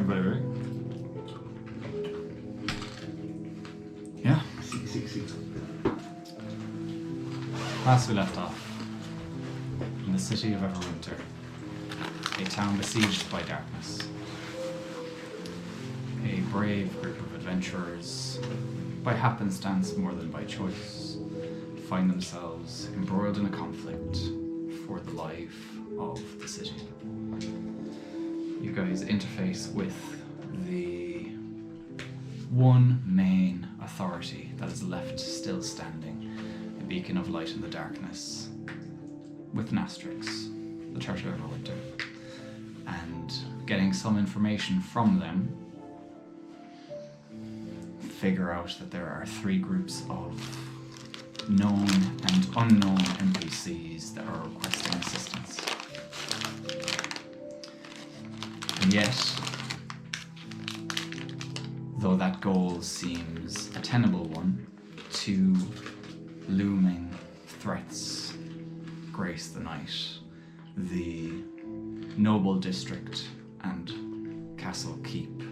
Everybody ready? Yeah. Last we left off, in the city of Everwinter, a town besieged by darkness. A brave group of adventurers, by happenstance more than by choice, find themselves embroiled in a conflict for the life of the city. You guys interface with the one main authority that is left still standing, a beacon of light in the darkness, with an asterisk, the Church of Everwinter. And getting some information from them, figure out that there are 3 groups of known and unknown NPCs that are requesting assistance. And yet, though that goal seems a tenable one, 2 looming threats grace the night. The Noble District and Castle Keep,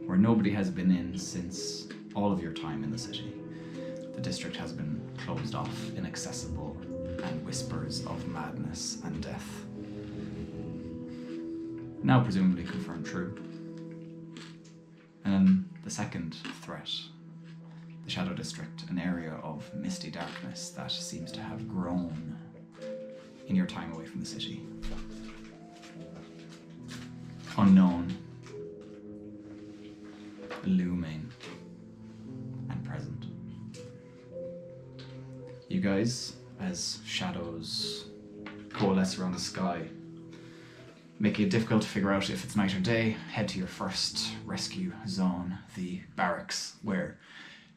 where nobody has been in since all of your time in the city. The district has been closed off, inaccessible, and whispers of madness and death. Now presumably confirmed true. And then the second threat, the Shadow District, an area of misty darkness that seems to have grown in your time away from the city. Unknown, looming, and present. You guys, as shadows coalesce around the sky, making it difficult to figure out if it's night or day, head to your first rescue zone, the barracks, where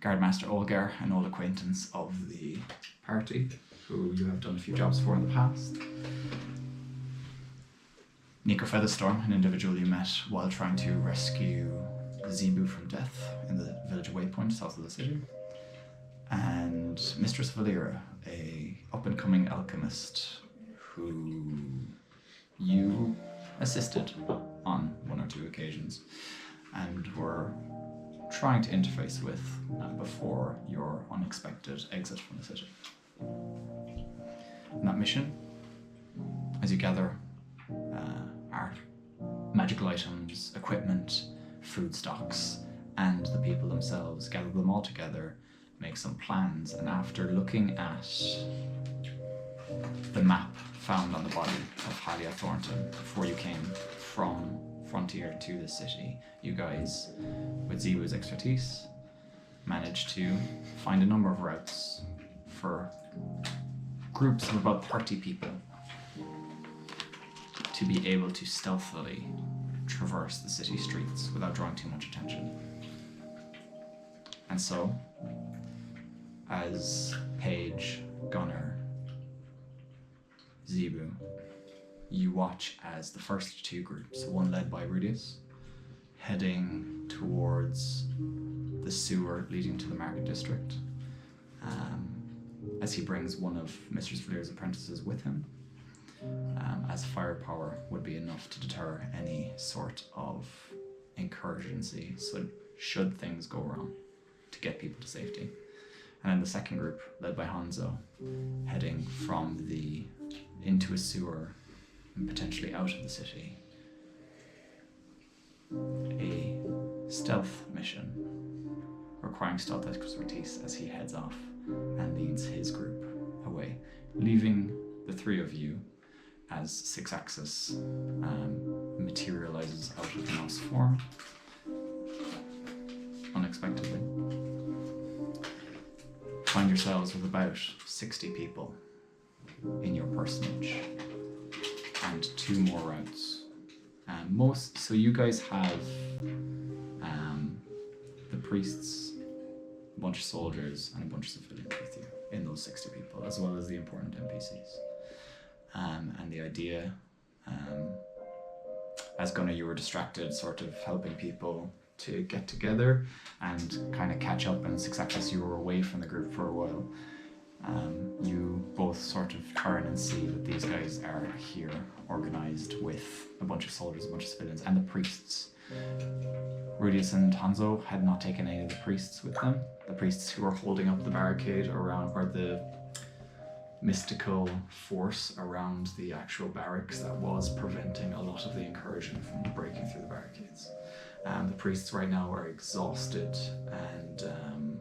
Guardmaster Olgar, an old acquaintance of the party, who you have done a few jobs for in the past, Nico Featherstorm, an individual you met while trying to rescue Zebu from death in the village waypoint south of the city, and Mistress Valera, a up-and-coming alchemist who you assisted on 1 or 2 occasions and were trying to interface with before your unexpected exit from the city. In that mission, as you gather art, magical items, equipment, food stocks, and the people themselves, gather them all together, make some plans, and after looking at the map found on the body of Halia Thornton before you came from Frontier to the city, you guys, with Zebu's expertise, managed to find a number of routes for groups of about 30 people to be able to stealthily traverse the city streets without drawing too much attention. And so, as Paige, Gunnar, Zebu, you watch as the first 2 groups, one led by udious, heading towards the sewer leading to the market district, as he brings one of Mistress Valera's apprentices with him, as firepower would be enough to deter any sort of incurgency, so should things go wrong, to get people to safety. And then the second group, led by Hanzo, heading from into a sewer and potentially out of the city. A stealth mission requiring stealth expertise as he heads off and leads his group away, leaving the 3 of you as Six-Axis materializes out of the mouse form unexpectedly. Find yourselves with about 60 people in your personage and 2 more routes. So you guys have the priests, a bunch of soldiers, and a bunch of civilians with you in those 60 people, as well as the important NPCs. And the idea, as Gunnar, you were distracted sort of helping people to get together and kind of catch up, and Six-Axis, you were away from the group for a while. You both sort of turn and see that these guys are here, organized with a bunch of soldiers, a bunch of civilians, and the priests Rudius and Hanzo had not taken any of the priests with them. The priests who were holding up the barricade around, or the mystical force around the actual barracks that was preventing a lot of the incursion from breaking through the barricades. The priests right now are exhausted and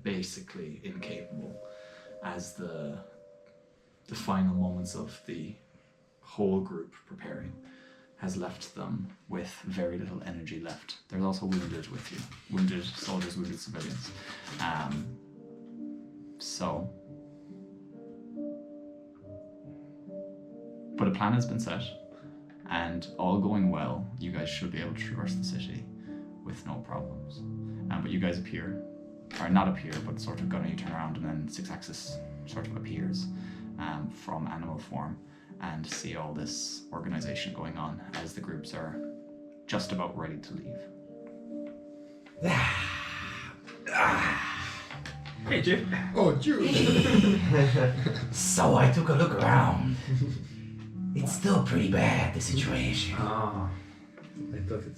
basically incapable, as the final moments of the whole group preparing has left them with very little energy left. There's also wounded with you. Wounded soldiers, wounded civilians. But a plan has been set, and all going well, you guys should be able to traverse the city with no problems. But you guys appear, or not appear, but sort of gonna, you turn around and then Six Axis sort of appears from animal form, and see all this organization going on as the groups are just about ready to leave. Hey, Jim. Oh, Jude. So I took a look around. It's still pretty bad, the situation. Ah, I thought it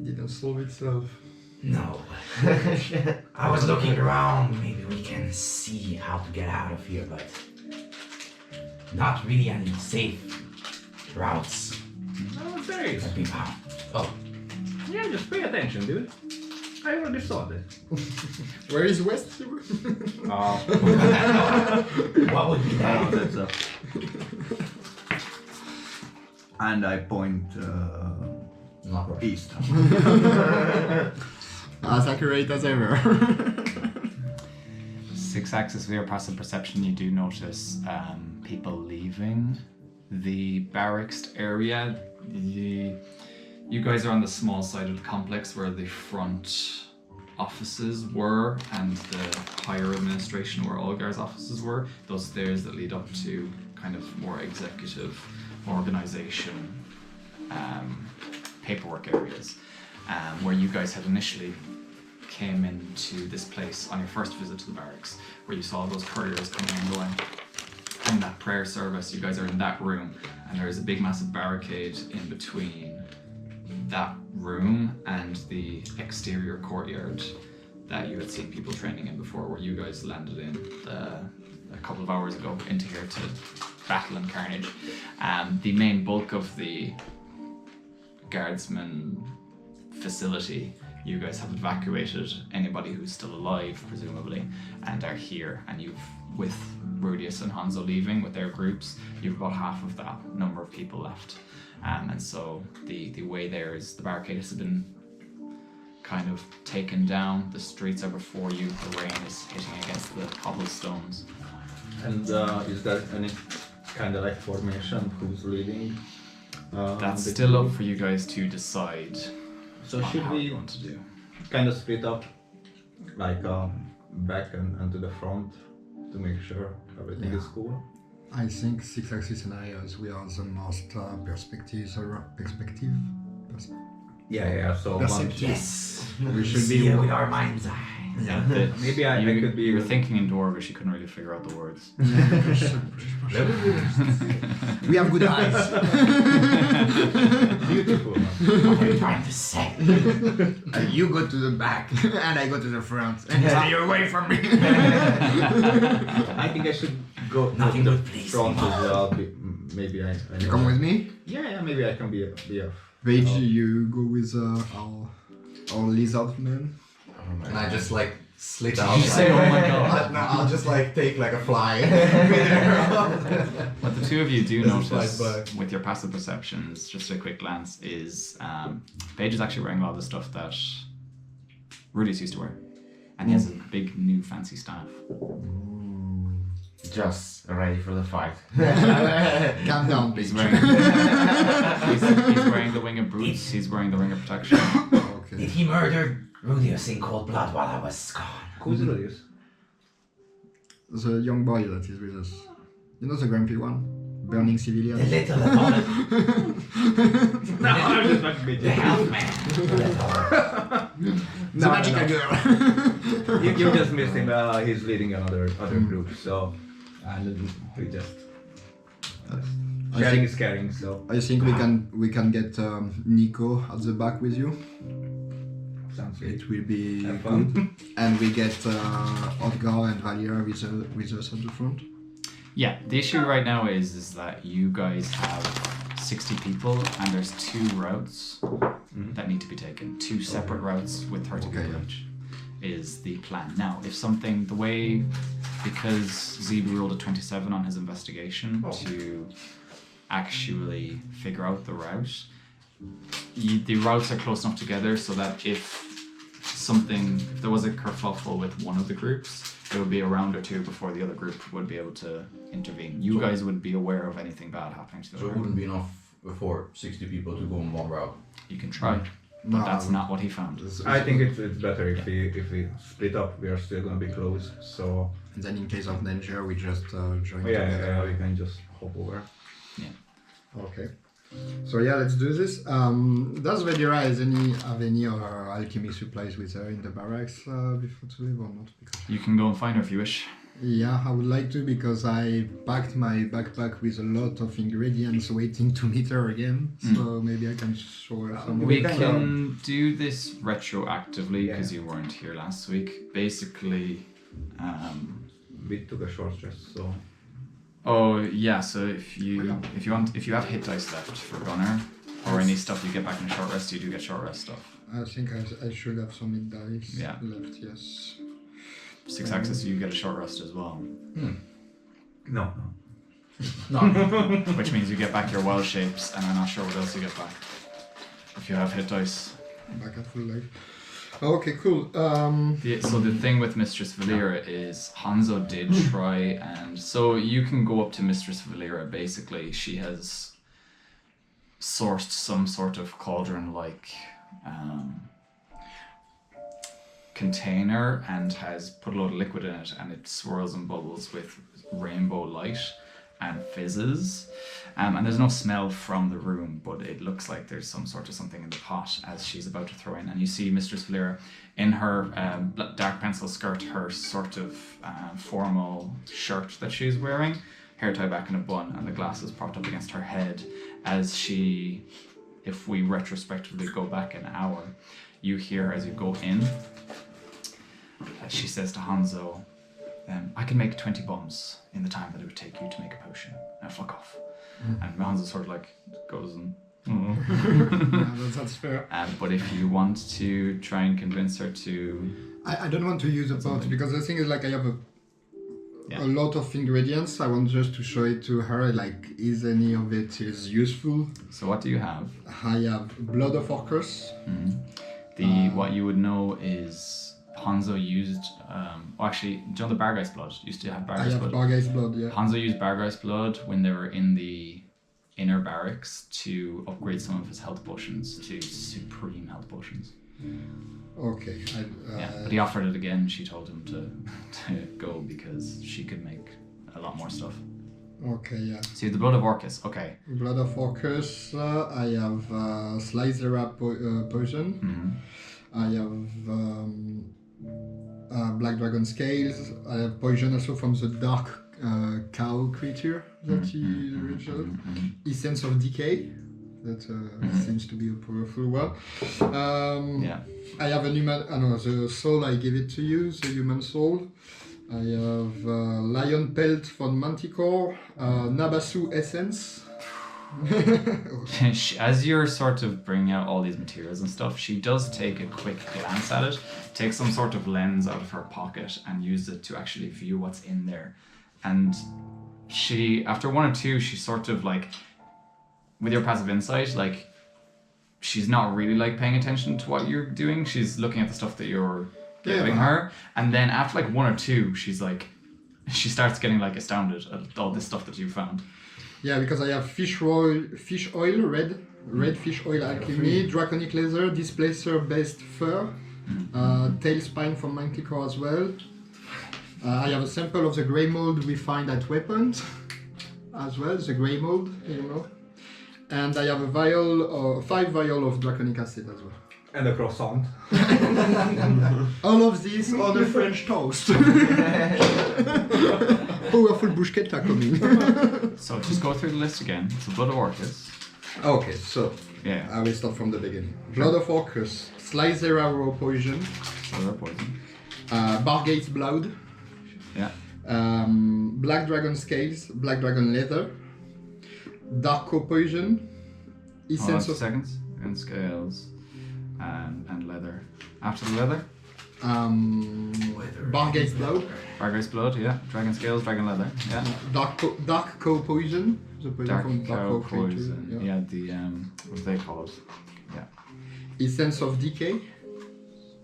didn't solve itself. No. I was looking around, maybe we can see how to get out of here, but not really any safe routes Oh, there is. that we found. Oh, Yeah, just pay attention, dude. I already saw that. Where is West? Oh. what would be that? That's up. And I point east. As accurate as ever. Six Axis, with your passive perception, you do notice people leaving the barracks area. You guys are on the small side of the complex where the front offices were and the higher administration where Olgar's offices were. Those stairs that lead up to kind of more executive organization paperwork areas, where you guys had initially came into this place on your first visit to the barracks, where you saw those couriers coming and going. In that prayer service, you guys are in that room, and there is a big massive barricade in between that room and the exterior courtyard that you had seen people training in before, where you guys landed in a couple of hours ago into here to battle and carnage. The main bulk of the guardsman facility, you guys have evacuated anybody who's still alive, presumably, and are here. And you've, with Rudius and Hanzo leaving with their groups, you've about half of that number of people left. And so the way there is, the barricade has been kind of taken down. The streets are before you. The rain is hitting against the cobblestones. And is there any kind of like formation who's leading? That's the still group? up for you guys to decide. So on should how we you want to do. kind of split up, like back and to the front to make sure everything is cool? I think Six Axis and I, as we are the most perspective. Yeah. So Yes. We should See be it with our mind's eye. Yeah, maybe I could be. You were thinking in Dwarvish, you couldn't really figure out the words. We have good eyes. Beautiful. What are you trying to say? You go to the back, and I go to the front, and stay away from me. I think I should go Nothing to the but please. front as well. Maybe I You come with me? Yeah, maybe I can be a Rage, you go with our lizard man. And I just like slit out. You say, "Oh my God." No, I'll just like take like a fly. What the two of you do This is notice like with your passive perceptions, just a quick glance, is Paige is actually wearing a lot of the stuff that Rudy's used to wear. And he has a big new fancy staff. Just ready for the fight. Calm down, He's bitch. wearing, he's wearing the wing of boots, he's wearing the ring of protection. Okay. Did he murder Rudius in cold blood while I was gone? Who's Rudius? The young boy that is with us. You know the grumpy one? Burning The civilians. little opponent. No, I'm just not The health man. The magical girl. You just missed him. He's leading another group, so and we just. Sharing is caring, so I think we can get Nico at the back with you. sounds good. It will be Have good. fun. And we get Odgar and Valera with us at the front. Yeah, the issue right now is that you guys have 60 people and there's 2 routes that need to be taken. 2 separate routes with 30 Okay, people yeah. each is the plan. Now, if something, the way, because Zebu rolled a 27 on his investigation to actually figure out the route, the routes are close enough together so that if there was a kerfuffle with one of the groups, there would be a round or 2 before the other group would be able to intervene. You guys would be aware of anything bad happening to the So it other group. wouldn't be enough for 60 people to go in one route. You can try, but No, that's not what he found. I think it's better if we split up. We are still gonna be close, so And then in case of danger, we just join yeah, together. we can just hop over. Okay. So yeah, let's do this. Does Valera have any other alchemy supplies with her in the barracks before to leave or not? Because You can go and find her if you wish. yeah, I would like to because I packed my backpack with a lot of ingredients waiting to meet her again. So maybe I can show her some. We can, can do this retroactively because Yeah. you weren't here last week. Basically, We took a short rest, so oh yeah. So if you have hit dice left for Gunner or any stuff you get back in a short rest, you do get short rest stuff. I think I should have some mid dice Yeah. left. Yes. 6 axis, you get a short rest as well, no. which means you get back your wild shapes, and I'm not sure what else you get back if you have hit dice. Back at full life. Okay, cool. So the thing with Mistress Valera is Hanzo did try, and so you can go up to Mistress Valera. Basically, she has sourced some sort of cauldron-like container and has put a load of liquid in it, and it swirls and bubbles with rainbow light and fizzes. And there's no smell from the room, but it looks like there's some sort of something in the pot as she's about to throw in. And you see Mistress Valera in her dark pencil skirt, her sort of formal shirt that she's wearing, hair tied back in a bun, and the glasses propped up against her head as she, if we retrospectively go back an hour, you hear as you go in, she says to Hanzo, I can make 20 bombs in the time that it would take you to make a potion. Now fuck off. And Hanzo sort of like goes and Yeah, that's fair. but if you want to try and convince her to I don't want to use a pot Something. because the thing is like I have Yeah. a lot of ingredients. I want just to show it to her. Like, is any of it is useful? So what do you have? I have blood of orcus. What you would know is Hanzo used actually, do you know the Bargai's blood? Used to have I Bargai's have blood. Bargai's blood. Yeah. Hanzo used Bargai's blood when they were in the inner barracks to upgrade some of his health potions to supreme health potions. Okay. Yeah, but he offered it again. She told him to go because she could make a lot more stuff. Okay. Yeah. So you have the blood of Orcus. Okay. Blood of orcus. I have Slicera poison. I have black dragon scales. I have poison also from the dark cow creature that he mentioned. Essence of decay. That seems to be a powerful one. Yeah. I have an human. The soul. I give it to you. The human soul. I have lion pelt from Manticore. Nabasu essence. As you're sort of bringing out all these materials and stuff, she does take a quick glance at it, takes some sort of lens out of her pocket and use it to actually view what's in there. And she, after 1 or 2, she sort of like, with your passive insight, like, she's not really like paying attention to what you're doing. She's looking at the stuff that you're giving her. And then after like 1 or 2, she's like, she starts getting like astounded at all this stuff that you found. Yeah, because I have fish oil, red fish oil alchemy, draconic leather, displacer based fur, tail spine from Manticore as well. I have a sample of the grey mold we find at weapons as well, the grey mold, you know. And I have a vial, 5 vial of draconic acid as well. And a croissant. All of this on a French toast. Powerful bruschetta coming. So just go through the list again. So Blood of Orcus. Okay, so Yeah. I will start from the beginning. Blood of Orcus, Slyzera raw poison, So they're poison. Bargate's blood, Yeah. Black dragon scales, black dragon leather, Darko poison, essence of seconds. And scales. And leather. After the leather, Bargate's blood, Bargate's blood, yeah. Dragon scales, dragon leather, yeah. Dark cow poison, the poison Dark from cow Dark creature, poison. yeah. Yeah, the what do they call it? Yeah. Essence of decay,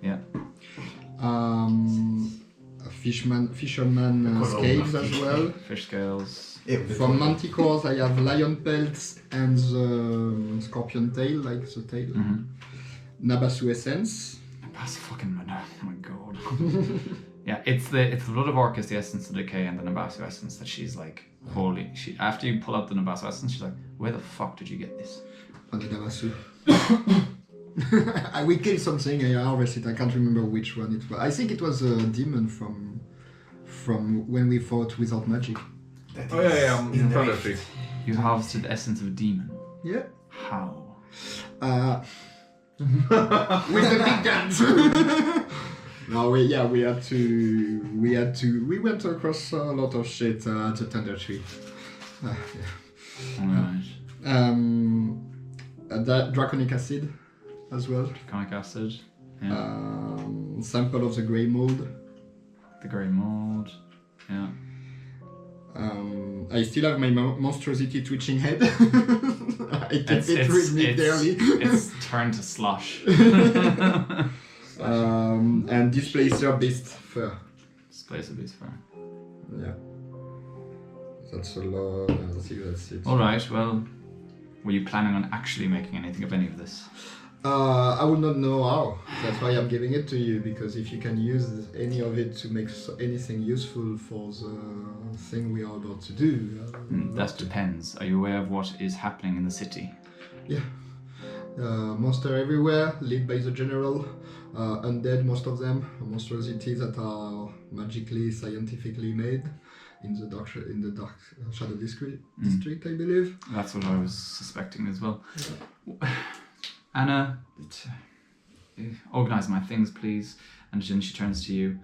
Yeah. fisherman scales as well. Fish scales. From manticores, I have lion pelts and the scorpion tail, like the tail. Mm-hmm. Nabasu essence. That's fucking oh my god. Yeah, it's the blood of Orcus, the essence of decay, and the Nabasu essence that she's like, holy. She after you pull out the Nabasu essence, she's like, where the fuck did you get this? On the Nabasu. We killed something. I harvested. I can't remember which one it was. I think it was a demon from when we fought without magic. Oh yeah, in front of you. You harvested the essence of a demon. Yeah. How? With the big guns. No, we went across a lot of shit at the Thunder Tree. Alright. Draconic acid as well. Draconic acid. Yeah. Sample of the grey mold. The grey mold. Yeah. I still have my monstrosity twitching head. I kept it with me daily. It's turned to slush. And displacer beast fur. Displacer beast fur. Yeah. That's a lot. I think that's it. Alright, well, were you planning on actually making anything of any of this? I would not know how. That's why I'm giving it to you, because if you can use any of it to make anything useful for the thing we are about to do. That depends. Are you aware of what is happening in the city? Yeah. Monster everywhere, led by the general. Undead, most of them. Monstrosities that are magically, scientifically made in the dark shadow district, I believe. That's what I was suspecting as well. Yeah. Anna, organize my things, please. And then she turns to you.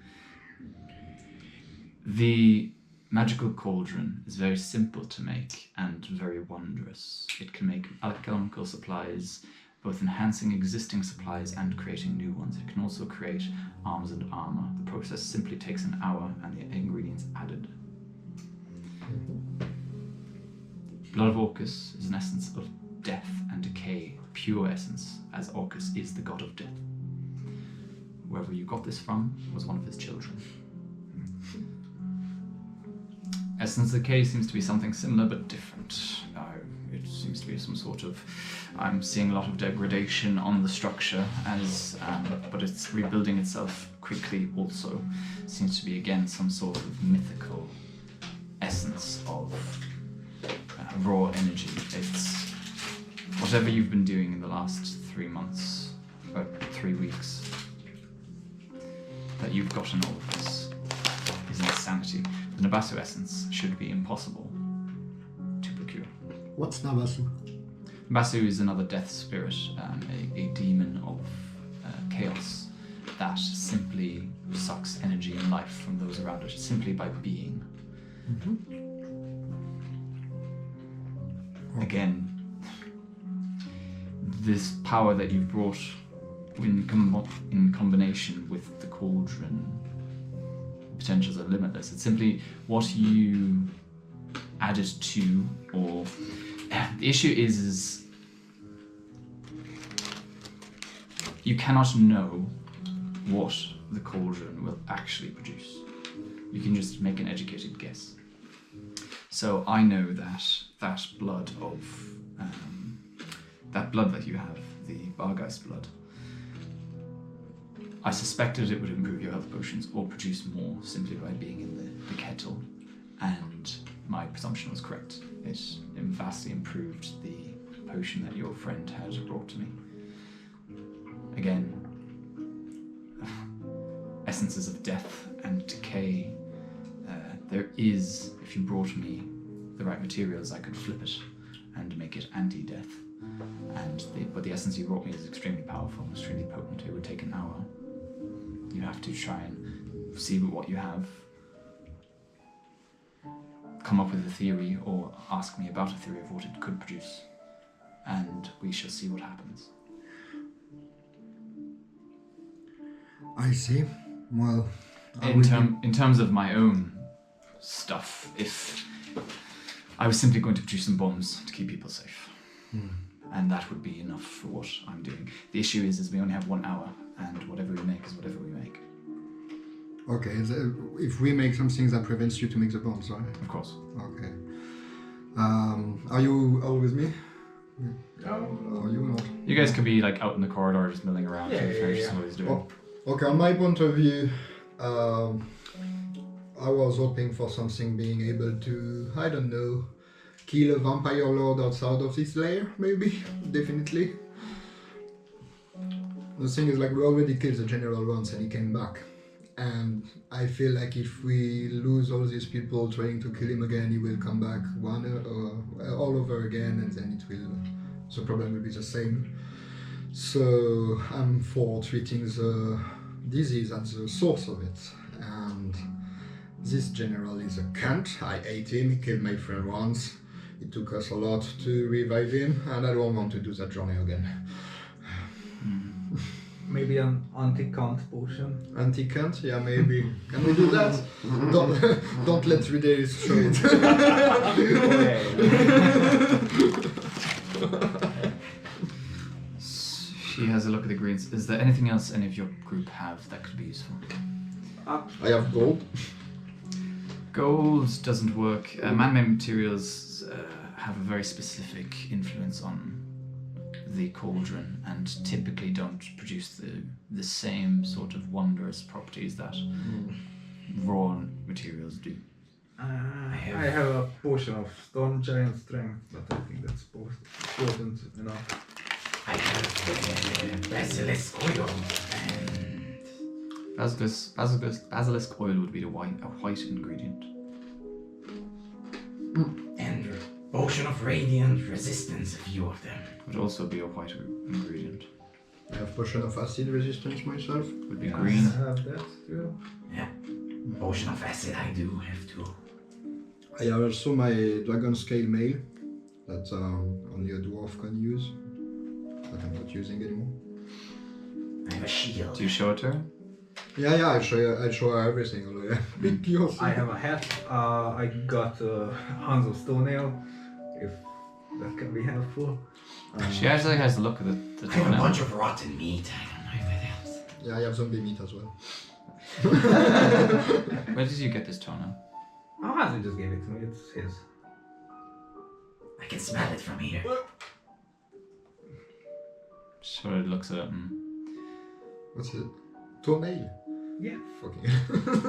The magical cauldron is very simple to make and very wondrous. It can make alchemical supplies, both enhancing existing supplies and creating new ones. It can also create arms and armor. The process simply takes an hour and the ingredients added. Blood of Orcus is an essence of death and decay, pure essence, as Orcus is the god of death. Wherever you got this from was one of his children. Essence of decay seems to be something similar but different. It seems to be some sort of... I'm seeing a lot of degradation on the structure, but it's rebuilding itself quickly also. Seems to be again some sort of mythical essence of raw energy. It's whatever you've been doing in the last 3 months, or 3 weeks, that you've gotten all of this is insanity. The Nabasu essence should be impossible to procure. What's Nabasu? Nabasu is another death spirit, a demon of chaos that simply sucks energy and life from those around it, simply by being. Mm-hmm. Again, this power that you've brought in combination with the cauldron, the potentials are limitless. It's simply what you added to, or the issue is you cannot know what the cauldron will actually produce. You can just make an educated guess. So I know that blood of that blood that you have, the Bargeist blood, I suspected it would improve your health potions or produce more simply by being in the kettle, and my presumption was correct. It vastly improved the potion that your friend had brought to me. again, essences of death and decay. There is, if you brought me the right materials, I could flip it and make it anti-death. But the essence you brought me is extremely powerful, extremely potent. It would take an hour. You have to try and see what you have, come up with a theory, or ask me about a theory of what it could produce, and we shall see what happens. I see. Well, In terms of my own stuff, if I was simply going to produce some bombs to keep people safe, and that would be enough for what I'm doing. The issue is we only have 1 hour, and whatever we make is whatever we make. Okay, if we make something that prevents you to make the bombs, right? Of course. Okay. Are you all with me? Or you not? You guys could be like out in the corridor just milling around Yeah, and yeah, finish yeah. what he's doing. Okay, on my point of view, I was hoping for something being able to, I don't know, kill a vampire lord outside of this lair, maybe? Definitely. The thing is, like, we already killed the general once and he came back. And I feel like if we lose all these people trying to kill him again, he will come back all over again, and then the problem will be the same. So I'm for treating the disease at the source of it. And this general is a cunt. I hate him. He killed my friend once. It took us a lot to revive him, and I don't want to do that journey again. Maybe an anti-count potion. Anti-cunt? Yeah, maybe. Can we do that? Don't let 3 days show it. She has a look at the greens. Is there anything else any of your group have that could be useful? I have gold. Gold doesn't work. Man-made materials have a very specific influence on the cauldron and typically don't produce the same sort of wondrous properties that raw materials do. I have a potion of stone giant strength, but I think that's potent enough. I have basilisk oil and Basilisk oil would be a white ingredient. and potion of radiant resistance, a few of them. Would also be a white ingredient. I have potion of acid resistance myself. Would be I green. have that too. Yeah. Potion of acid I do have too. I have also my dragon scale mail that only a dwarf can use, that I'm not using anymore. I have a shield. Do you show it to her? Yeah, I show her everything already. Big yours. I have a hat. I got Hanzo's toenail, if that can be helpful. She actually has the look of the I have a toenail. bunch of rotten meat. I don't know if that helps. Yeah, I have zombie meat as well. Where did you get this toenail? Oh, Hanzo just gave it to me. It's his. I can smell it from here. Sort of looks at it. What's it? Toenail? Yeah. Fucking.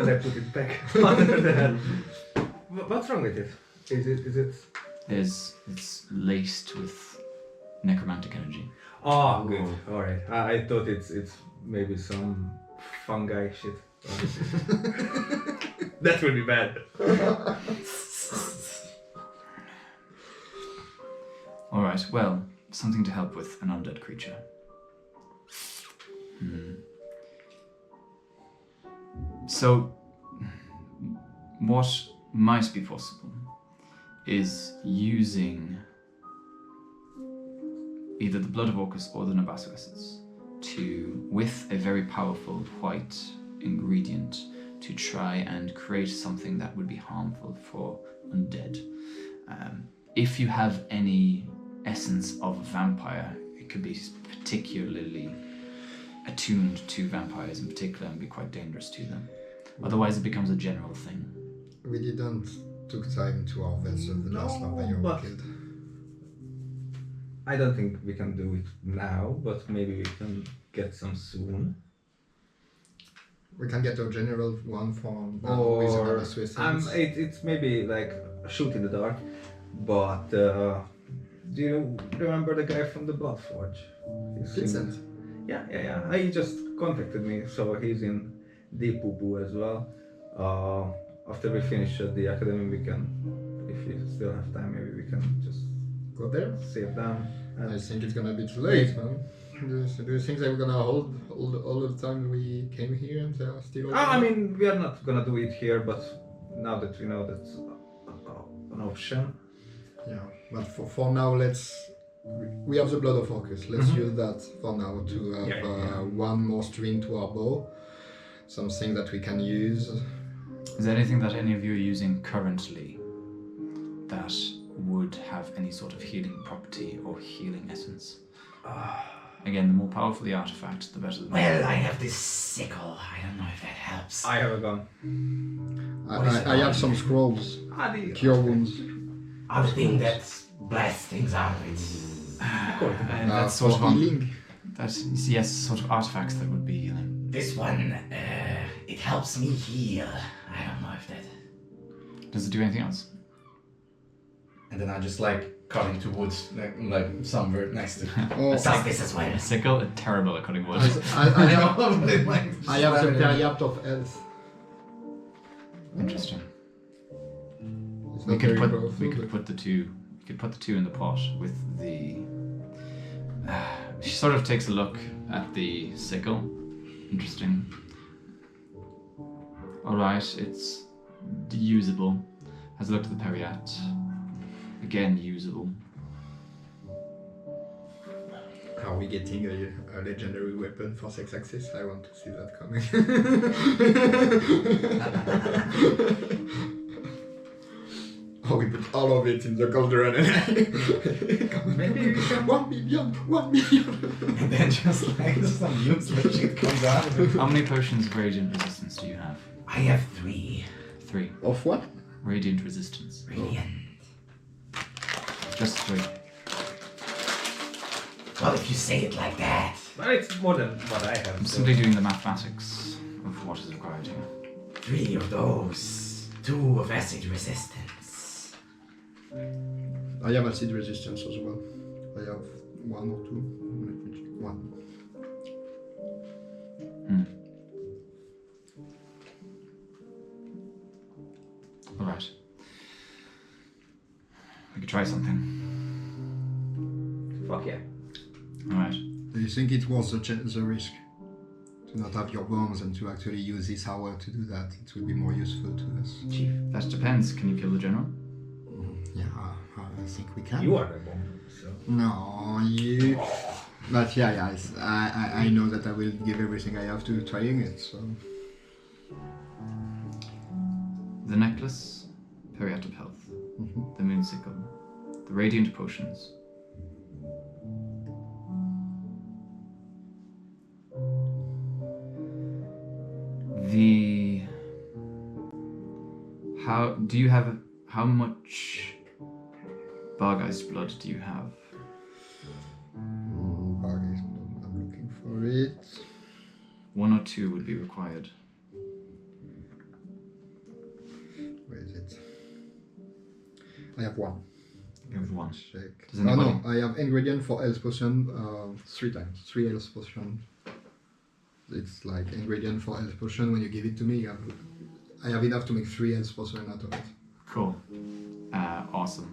And I put it back under the head. What's wrong with it? Is it? It's laced with necromantic energy. Oh, good. All right. I thought it's maybe some fungi shit. That would be bad. Alright, well, something to help with an undead creature. So, what might be possible is using either the blood of Orcus or the Nabasso essence to, with a very powerful white ingredient, to try and create something that would be harmful for undead. If you have any essence of a vampire, it could be particularly attuned to vampires in particular and be quite dangerous to them. Otherwise it becomes a general thing. We didn't took time to harvest the last vampire we but- killed. I don't think we can do it now, but maybe we can get some soon. We can get a general one from with Or another Swiss essence. it's maybe like a shoot in the dark. But do you remember the guy from the Blood Forge? He's in- Vincent. Yeah. He just contacted me, so he's in Deep Poo Poo as well. After we finish the academy, we can, if we still have time, maybe we can just Go there? save them. And I think it's gonna be too late, man. Do you think they're gonna hold all the time we came here and they are still open? I mean, we are not gonna do it here, but now that we know that's an option. Yeah, but for now, we have the blood of Orcus. Let's use that for now to have one more string to our bow. Something that we can use. Is there anything that any of you are using currently that would have any sort of healing property or healing essence? Again, the more powerful the artifact, the better the Well, I have this sickle. I don't know if that helps. I have a gun. I have some scrolls. Cure wounds. Oh, the thing that blasts things out of it. And that's sort for of healing. That's yes, sort of artifacts that would be healing. This one, it helps me heal. I don't know if that... Does it do anything else? And then I just like cutting to wood, like somewhere next to. Oh, It does this as well. A sickle, terrible at cutting wood. I have the Periapt of Health. Interesting. It's We not could very put powerful, but- put the two. We could put the two in the pot with the. She sort of takes a look at the sickle. Interesting. All right, it's usable. Has a look at the Periapt. Again, usable. Are we getting a legendary weapon for 6 axis? I want to see that coming. Oh, we put all of it in the cauldron and Maybe we can. 1 million, 1 million. And then just like some useless shit comes out of it. How many potions of radiant resistance do you have? I have 3. 3. Of what? Radiant resistance. Radiant. Just 3. Well, if you say it like that. But it's more than what I have. I'm so- simply doing the mathematics of what is required here. 3 of those. 2 of acid resistance. I have acid resistance as well. I have 1 or 2. Let me check. 1. All right. We could try something. Fuck yeah. All right. Do you think it was the risk? To not have your bombs and to actually use this hour to do that? It would be more useful to us. Chief, that depends. Can you kill the general? Yeah, I think we can. You are the bomb, so. No, you. But yeah, I know that I will give everything I have to trying it. So The necklace, Periapt of Health, the moon sickle, the radiant potions. The how much Bargeist blood do you have? I'm looking for it. 1 or 2 would be required. Where is it? I have 1. You have 1. Check. Does Oh anybody- no, I have ingredient for health potion 3 times. 3 health potion. It's like ingredient for health potion. When you give it to me, I have enough to make 3 health potion out of it. Cool. Awesome.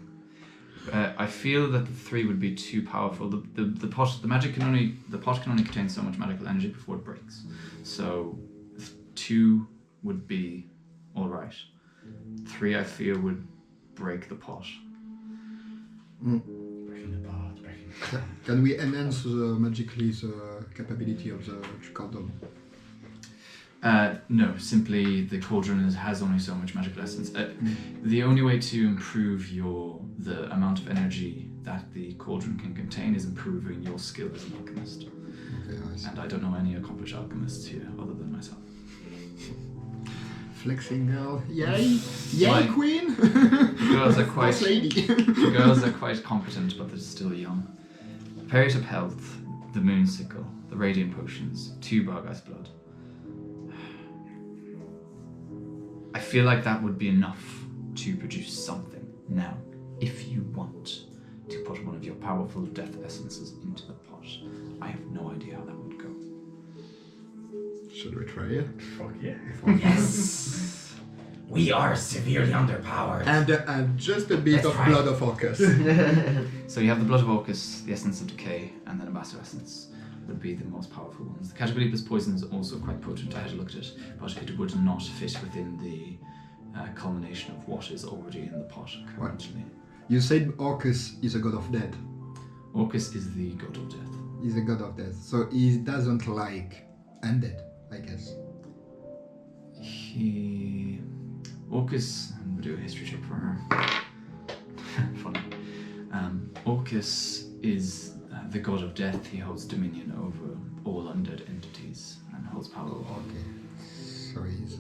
I feel that the 3 would be too powerful. The pot can only contain so much magical energy before it breaks. So 2 would be all right. 3 I feel would break the pot. Breaking the pot, breaking the pot. Can we enhance magically the capability of the Tricardom? No, simply the cauldron has only so much magical essence. The only way to improve the amount of energy that the cauldron can contain is improving your skill as an alchemist. Okay, I see. And I don't know any accomplished alchemists here other than myself. Flexing girl. Yay! Yay, Fine. queen! Girls are Boss lady. Girls are quite competent, but they're still young. Periapt of Health, the moon sickle, the radiant potions, 2 Bargeist blood. I feel like that would be enough to produce something. Now, if you want to put one of your powerful death essences into the pot. I have no idea how that would go. Should we try it? Fuck yeah. Yes. We are severely underpowered. And just a bit That's of right. blood of Orcus. So you have the Blood of Orcus, the Essence of Decay, and then a Master Essence would be the most powerful ones. The Catabalibus poison is also quite potent. I had to look at it, but it would not fit within the culmination of what is already in the pot currently. You said Orcus is a god of death. Orcus is the god of death. He's a god of death, so he doesn't like undead, I guess. Orcus, I'm gonna do a history check for her. Funny. Orcus is the god of death. He holds dominion over all undead entities and holds power over them. Okay. Sorry, is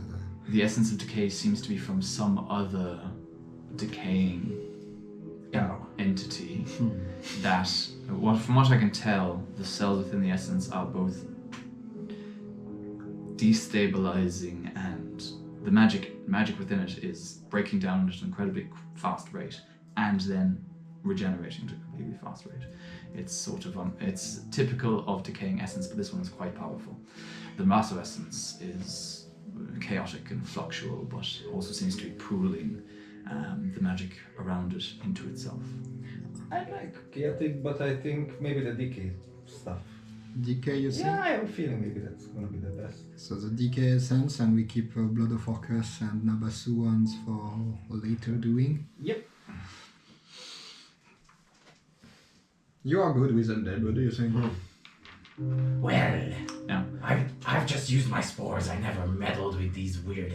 The essence of decay seems to be from some other decaying entity that, from what I can tell, the cells within the essence are both destabilizing, and the magic within it is breaking down at an incredibly fast rate and then regenerating at a completely fast rate. It's sort of it's typical of decaying essence, but this one is quite powerful. The Master Essence is chaotic and fluctual, but also seems to be pooling the magic around it into itself. I like chaotic, but I think maybe the decay stuff. Decay, you say? Yeah, I have a feeling maybe that's gonna be the best. So the decay essence, and we keep Blood of Orcus and Nabasu ones for later doing. Yep. You are good with undead, what do you think? Well, Yeah. I've just used my spores. I never meddled with these weird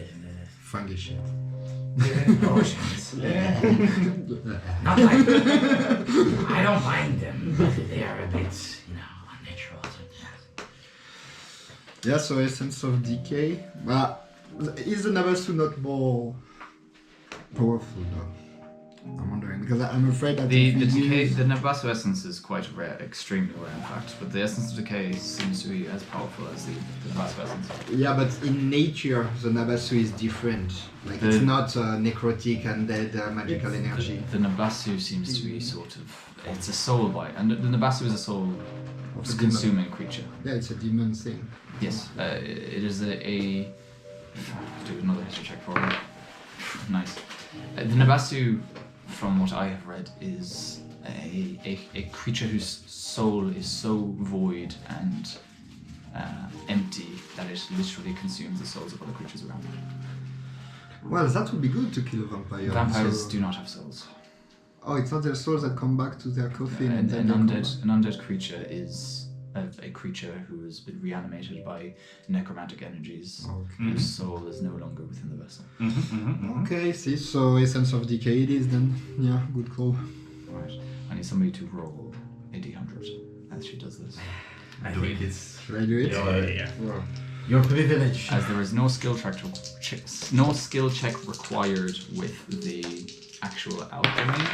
Fungi shit. potions. Not like I don't mind them, but they are a bit, unnatural. Yeah, so essence of decay. But is the Nabasu not more powerful though? I'm wondering, because I'm afraid that The if we decay, use- the Nabasu essence is quite rare, extremely rare in fact, but the essence of decay seems to be as powerful as the Nabasu essence. Yeah, but in nature, the Nabasu is different. Like, it's The- not necrotic, undead, magical energy. The Nabasu seems to be sort of, it's a soul bite, and the Nabasu is a soul Of a consuming creature. Yeah, it's a demon thing. Yes, it is a do another history check for me. Nice. The Nabasu, from what I have read, is a creature whose soul is so void and empty that it literally consumes the souls of other creatures around it. Well, that would be good to kill a vampire. Vampires so- do not have souls. Oh, it's not their souls that come back to their coffin and An then they come undead creature is a creature who has been reanimated by necromantic energies, Okay. whose soul is no longer within the vessel. back. Okay, see, so essence of decay it is then. Yeah, good call. Right. I need somebody to roll a d100 as she does this. I Do think it. it's Should I do it? Yeah. your privilege. As there is no skill check required with the actual alchemy,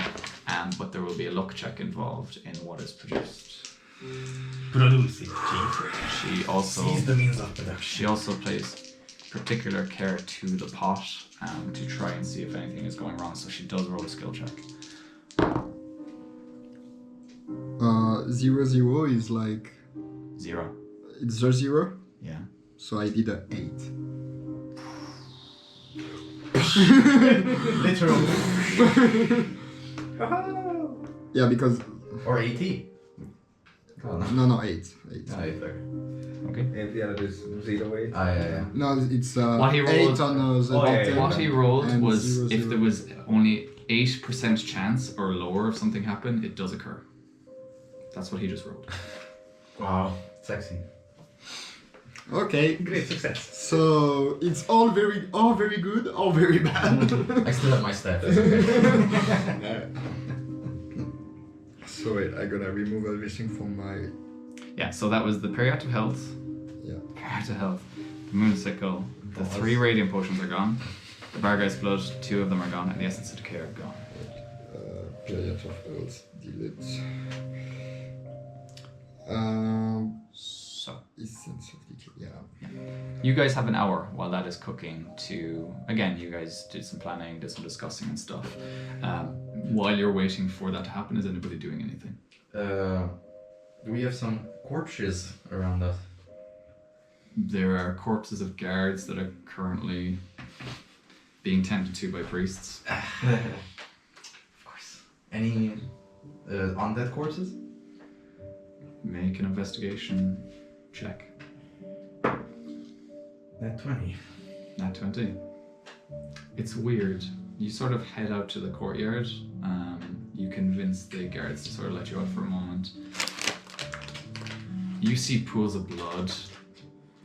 but there will be a luck check involved in what is produced. Produce it, cheat. She also Seize the means of production. She also plays particular care to the pot to try and see if anything is going wrong, so she does roll a skill check. 0 is like 0. it's a 0, Yeah. so I did a 8. Literally. Yeah, because Or 80. no 8. 8. Ah, it's okay. Okay. If the other is 0.8. Ah, yeah. No, it's What he 8 rolled- on the Oh, yeah, bottom. yeah. What he rolled And was 0, if 0. there was only 8% chance or lower of something happen, it does occur. That's what he just rolled. Wow, sexy. Okay, Great success. so it's all very good or very bad. I still have my staff. That's okay. So wait, I'm gonna remove everything from my. Yeah, so that was the Period of Health, Yeah. Period of Health, the Moonsicle, the 3 Radiant Potions are gone, the Bargai's Blood, 2 of them are gone, and the Essence of Decay are gone. Period of health, delete. So, Essence of decay, yeah. you guys have an hour while that is cooking to, again, you guys did some planning, did some discussing and stuff. While you're waiting for that to happen, is anybody doing anything? Do we have some corpses around us? There are corpses of guards that are currently being tended to by priests. Of course. Any undead corpses? Make an investigation check. That 20. Nat 20. It's weird. You sort of head out to the courtyard. You convince the guards to sort of let you out for a moment. You see pools of blood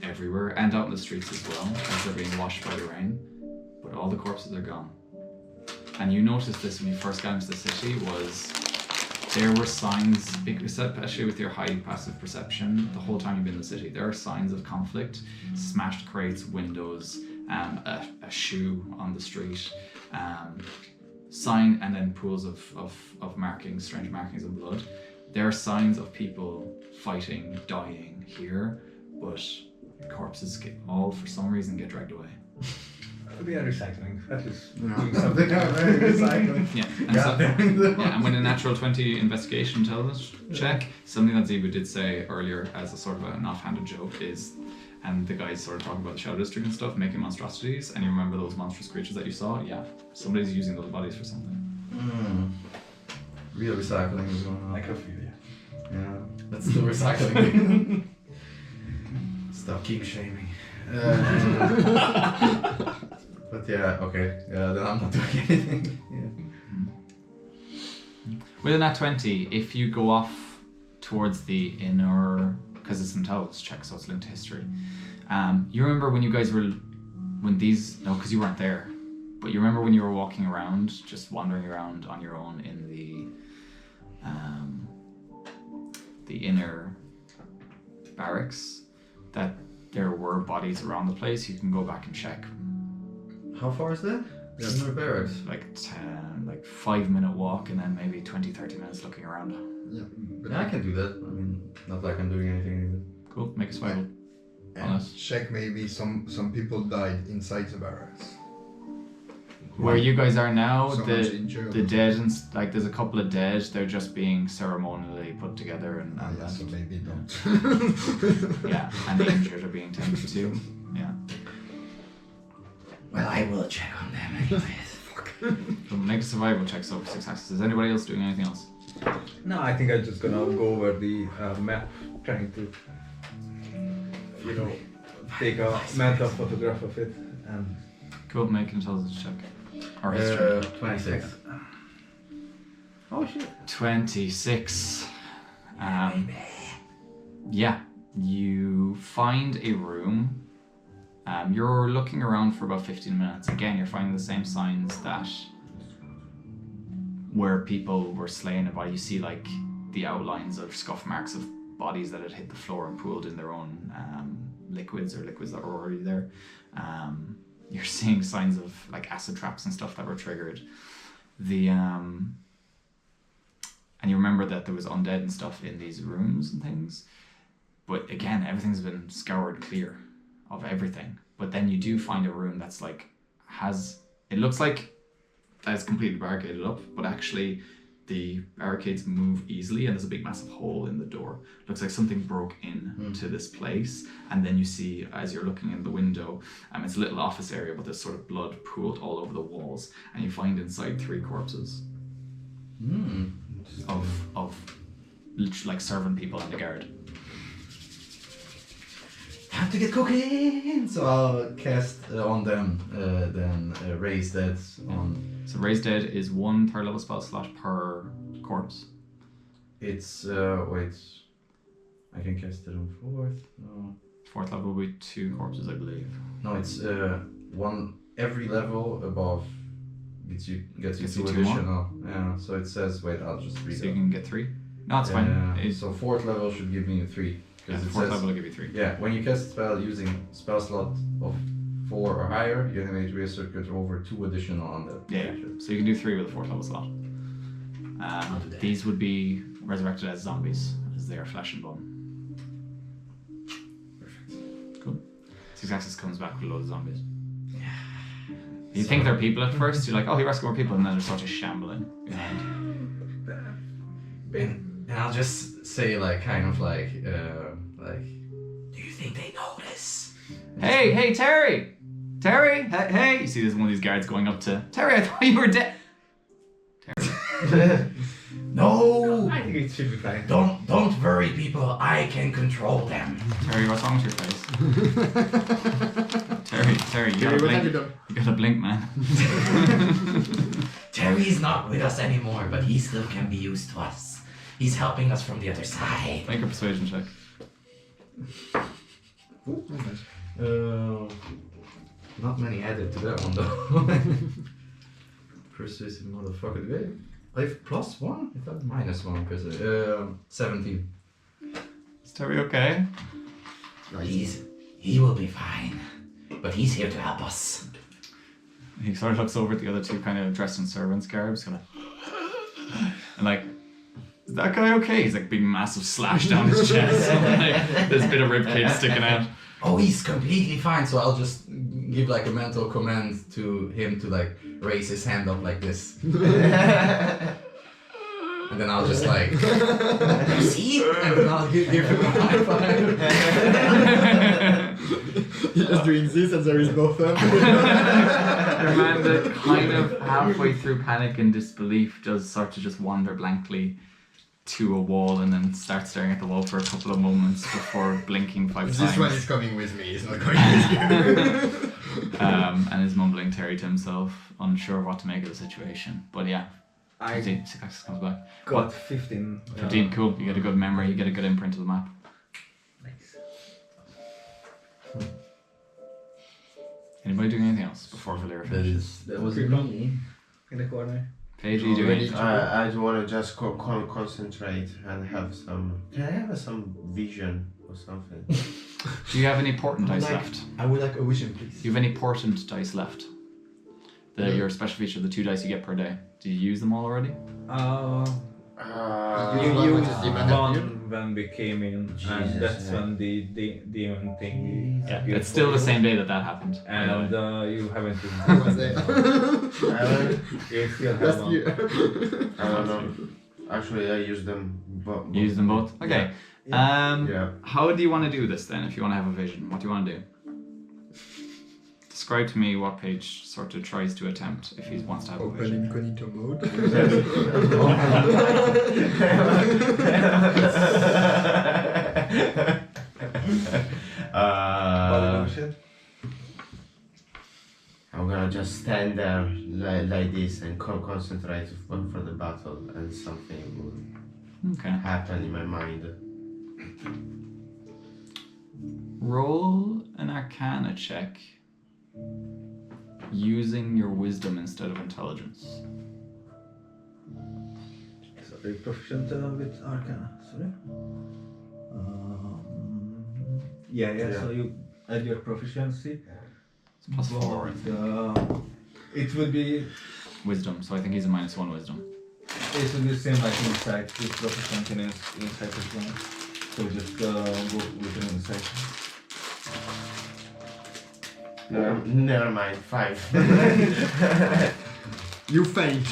everywhere and out in the streets as well as they're being washed by the rain. But all the corpses are gone. And you noticed this when you first got into the city was there were signs, especially with your high passive perception, the whole time you've been in the city, there are signs of conflict, smashed crates, windows, a shoe on the street, and then pools of markings, strange markings of blood. There are signs of people fighting, dying here, but corpses for some reason get dragged away. We are recycling. That is Yeah. doing something. Recycling. Yeah, and when a natural 20 investigation tells check, something that Zebu did say earlier as a sort of an offhanded joke is, and the guys sort of talking about the Shadow District and stuff, making monstrosities, and you remember those monstrous creatures that you saw? Yeah, somebody's using those bodies for something. Real recycling is going on. Necrophilia. Yeah, that's the recycling. Stop king shaming. But yeah, okay. Yeah, then I'm not doing anything. Yeah. With a nat 20, if you go off towards the inner, because it's intelligence check, so it's linked to history. You remember when you guys were, no, because you weren't there, but you remember when you were walking around, just wandering around on your own in the inner barracks, that there were bodies around the place. You can go back and check. How far is that? There's no barracks. Like 5-minute walk and then maybe 20-30 minutes looking around. Yeah, but Yeah, I can do that. I mean, not like I'm doing anything. Cool, make a survival. and check maybe some people died inside the barracks. Where you guys are now, Someone's the injured. dead and there's a couple of dead. They're just being ceremonially put together and Yeah, so left. maybe don't. Yeah, and the injured are being tended to. Yeah. Well, I will check on them anyways. So make a survival check. So 6 successes. Is anybody else doing anything else? No, I think I'm just gonna go over the map, trying to, take a mental photograph of it and. Cool. Make an intelligence check. Or history. 26. Oh shit. 26. Yeah, you find a room. You're looking around for about 15 minutes. Again, you're finding the same signs that where people were slain about. You see like the outlines of scuff marks of bodies that had hit the floor and pooled in their own liquids or liquids that were already there. You're seeing signs of like acid traps and stuff that were triggered. And you remember that there was undead and stuff in these rooms and things. But again, everything's been scoured clear of everything. But then you do find a room that's like, it looks like that it's completely barricaded up, but actually the barricades move easily and there's a big massive hole in the door. Looks like something broke into this place. And then you see, as you're looking in the window, it's a little office area, but there's sort of blood pooled all over the walls. And you find inside 3 corpses of literally like servant people and the guard. Have to get cooking! So I'll cast on them, then raise that on. So raise dead is 1 third level spell slot per corpse. It's, wait. I can cast it on 4th? No. 4th level will be 2 corpses, I believe. No, it's one every level above gets you Gets you 2 2 more? additional. Yeah, so it says, wait, I'll just read So it. you can get 3. No, it's fine. So 4th level should give me 3. Yeah, Because it 4th says, level will give you 3. yeah, when you cast a spell using spell slot of 4 or higher, you animate reassert over 2 additional on the Yeah, so you can do 3 with a 4th level slot. These would be resurrected as zombies, as they are flesh and bone. Perfect. Cool. 6 Axis comes back with a load of zombies. You think they're people at first, you're like, oh, he rescued more people, and then they're sort of shambling behind. And I'll just say like kind of like Do you think they notice? Hey, Terry! Terry! Hey! You see this one of these guards going up to Terry, I thought you were dead. No! I think it should be fine. Don't worry, people. I can control them. Terry, what's wrong with your face? Terry, you gotta What have you blink. done? You gotta blink, man. Terry's not with us anymore, but he still can be used to us. He's helping us from the other side. Make a persuasion check. not many added to that one though. Persuasive motherfucker. Wait, I have +1? I thought -1 because 17. Is Terry okay? He will be fine. But he's here to help us. He sort of looks over at the other two kind of dressed in servants' garbs, kind of, and like, is that guy okay? He's like big massive slash down his chest, and like, there's a bit of ribcage sticking out. Oh, he's completely fine. So I'll just give like a mental command to him to like raise his hand up like this. And then I'll just like, See? and then I'll give him a high five. You're just doing this and there is buffer. Amanda, kind of halfway through panic and disbelief, does sort of just wander blankly to a wall and then start staring at the wall for a couple of moments before blinking 5 times. This one is coming with me, it's not going with you. And is mumbling Terry to himself, unsure of what to make of the situation. But yeah, I 15, Six comes back. got 15. 15, cool. You get a good memory, you get a good imprint of the map. Nice. Anybody doing anything else before Valera finishes? That was Keep me. In the corner. Paige, are you doing anything? I want to just concentrate and have some. Can I have some vision or something? Do you have any portent dice left? I would like a vision, please. Do you have any portent dice left? Your special feature, the 2 dice you get per day. Do you use them all already? You one used which is demon appeal? one when we came in, Jesus, and that's yeah. when the demon thing. Yeah, appeared it's still for the you. same day that happened. by the And way. you haven't used Who was them. there? You still have Last one. year. I don't know. Actually, I use them. You use them both? Okay. Yeah. How do you want to do this then, if you want to have a vision? What do you want to do? Describe to me what Paige sort of tries to attempt if he wants to have a Open vision. incognito mode. I'm gonna just stand there like this and concentrate for the battle, and something will Okay. happen in my mind. Roll an Arcana check using your wisdom instead of intelligence. Sorry, proficient with Arcana. Sorry. Yeah. So you add your proficiency. It's +4, I think. It would be. Wisdom, so I think he's a -1 wisdom. It will be the same like insight with proficient in insight as well. So just go with an insight. Never mind. 5. You faint.